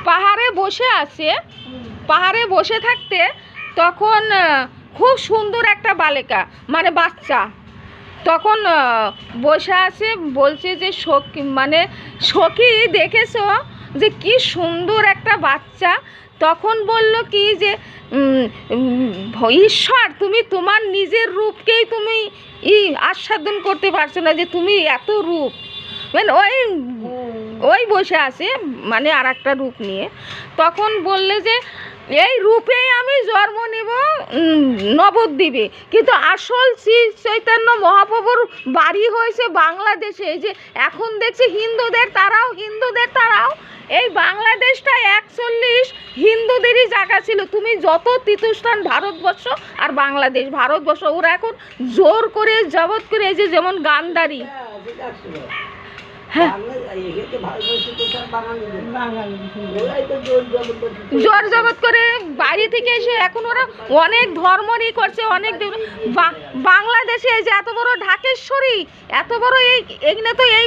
পাহাড়ে বসে আছে, পাহাড়ে বসে থাকতে তখন খুব সুন্দর একটা বালিকা মানে বাচ্চা তখন বসে আছে, বলছে যে সখী মানে সখী দেখেছো যে কি সুন্দর একটা বাচ্চা। তখন বলল কি যে ঈশ্বর তুমি তোমার নিজের রূপকেই তুমি আস্বাদন করতে পারছো না যে তুমি এত রূপ, মানে ওই বসে আছে মানে আর একটা রূপ নিয়ে। তখন বললে যে এই রূপেই আমি জন্ম নেব নবদ্বীপে, কিন্তু আসল শ্রী চৈতন্য মহাপ্রভুর বাড়ি হয়েছে বাংলাদেশে। যে এখন দেখছি হিন্দুদের তারাও এই বাংলাদেশটা 41 হিন্দুদেরই জায়গা ছিল। তুমি যত তীর্থস্থান ভারতবর্ষ আর ভারতবর্ষ ওরা এখন জোর করে জবত করে, এই যে যেমন গান্ধারী, হ্যাঁ জোর জগৎ করে বাইরে থেকে এসে এখন ওরা অনেক ধর্মই করছে, অনেক বাংলাদেশে এই যে এত বড় ঢাকেশ্বরী, এত বড় এখানে তো এই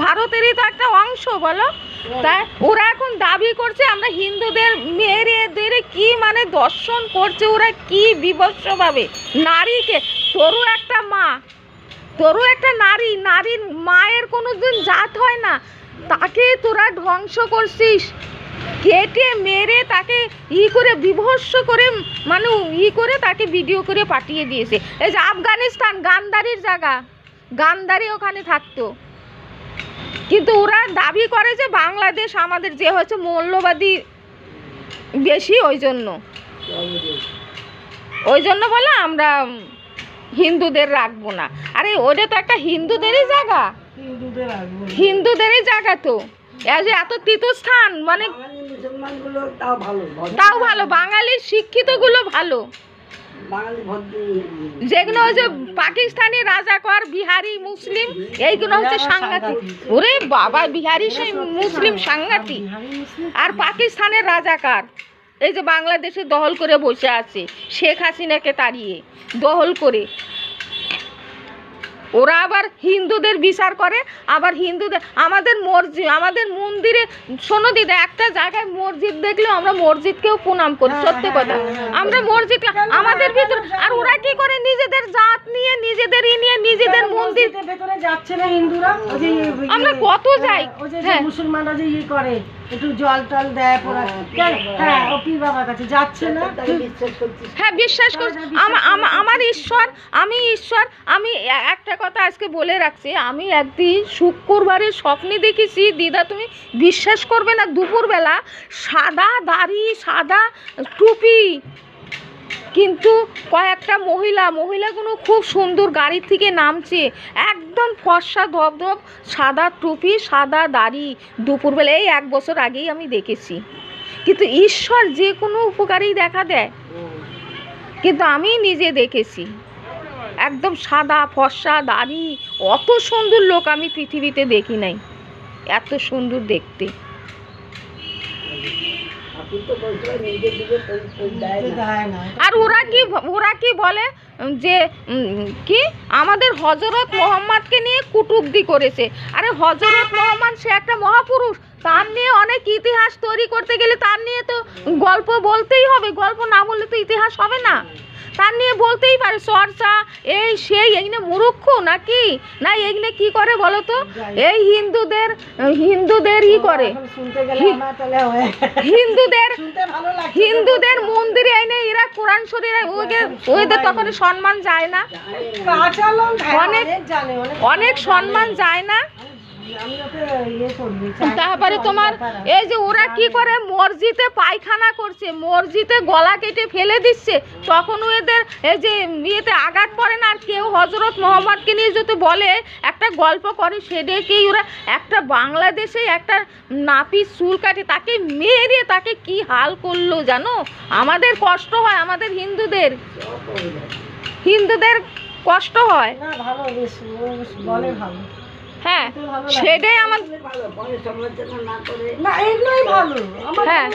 ভারতেরই তো একটা অংশ বলো। তাই ওরা এখন দাবি করছে আমরা হিন্দুদের মেয়েদের কি মানে দর্শন করছে ওরা কি বিভৎসভাবে। নারীকে তোরও একটা মা, তোরও একটা নারীর মায়ের কোনোদিন জাত হয় না, তাকে তোরা ধ্বংস করছিস, কেটে মেরে তাকে করে বিভৎস করে মানে করে তাকে ভিডিও করে পাঠিয়ে দিয়েছে। এই যে আফগানিস্তান গান্ধারীর জায়গা, গান্ধারী ওখানে থাকতো, কিন্তু ওরা দাবি করে যে বাংলাদেশ আমাদের যে হচ্ছে মৌলবাদী বেশি, ওই জন্য বলে আমরা হিন্দুদের রাখবো না। আরে ওটা তো একটা হিন্দুদেরই জায়গা তো, এত তীর্থস্থান মানে তাও ভালো, বাঙালির শিক্ষিত গুলো ভালো, যেগুলো হচ্ছে পাকিস্তানি রাজাকার বিহারি মুসলিম এইগুলো হচ্ছে সাংঘাতিক। ওরে বাবা বিহারি সেই মুসলিম সাংঘাতিক, আর পাকিস্তানের রাজাকার এই যে বাংলাদেশে দখল করে বসে আছে শেখ হাসিনাকে তাড়িয়ে দখল করে, ওরা আবার হিন্দুদের বিচার করে। আবার হিন্দুদের আমাদের মন্দিরে শোনো দিদা, একটা জায়গায় মসজিদ দেখলেও আমরা মসজিদকেও প্রণাম করি, সত্যি কথা আমরা মসজিদ আমাদের ভিতরে। আর ওরা কি করে নিজেদের জাত নিয়ে নিজেদের মন্দির ভেতরে যাচ্ছে না হিন্দুরা, আমরা কত যাই মুসলমানরা যে করে একটু জল টল দেয় হ্যাঁ ও পীর বাবার কাছে যাচ্ছে না, হ্যাঁ বিশ্বাস করছি আমার ঈশ্বর, আমি একটা কথা আজকে বলে রাখছি। আমি একদিন শুক্রবারে স্বপ্নে দেখেছি দিদা, তুমি বিশ্বাস করবে না, দুপুরবেলা সাদা দাড়ি সাদা টুপি, কিন্তু কয়েকটা মহিলাগুলো খুব সুন্দর গাড়ি থেকে নামছে, একদম ফর্সা ধবধব সাদা টুপি সাদা দাড়ি, দুপুরবেলা এই 1 বছর আগেই আমি দেখেছি। কিন্তু ঈশ্বর যে কোনো উপকারই দেখা দেয়, কিন্তু আমি নিজে দেখেছি একদম সাদা ফর্সা দাড়ি, অত সুন্দর লোক আমি পৃথিবীতে দেখি নাই, এত সুন্দর দেখতে। আর ওরা কি বলে যে কি আমাদের হযরত মুহাম্মদকে নিয়ে কটূক্তি করেছে। আরে হযরত মুহাম্মদ সে একটা মহাপুরুষ, তার নিয়ে অনেক ইতিহাস তৈরি করতে গেলে তার নিয়ে তো গল্প বলতেই হবে, গল্প না বললে তো ইতিহাস হবে না, তার নিয়ে বলতেই পারে চর্চা এই সেই। এগুলো মূর্খ নাকি না, এগুলো কি করে বলো তো, এই হিন্দুদের ই করে, হিন্দুদের মন্দিরে এনে এরা কোরআন শরীফ ওদের তখন সম্মান যায় না, অনেক সম্মান যায় না। তারপরে তোমার এই যে ওরা কি করে মসজিদে পায়খানা করছে, মসজিদে গলা কেটে ফেলে দিচ্ছে, তখন ওদের এই যে ইয়েতে আঘাত পড়ে না। আর কেউ হযরত মুহাম্মদকে নিয়ে যদি বলে একটা গল্প করে, সেটাকেই ওরা একটা বাংলাদেশে একটা নাপিত চুল কাটে তাকে মেরে তাকে কি হাল করলো জানো। আমাদের কষ্ট হয়, আমাদের হিন্দুদের কষ্ট হয়, হ্যাঁ সেটাই আমার হ্যাঁ।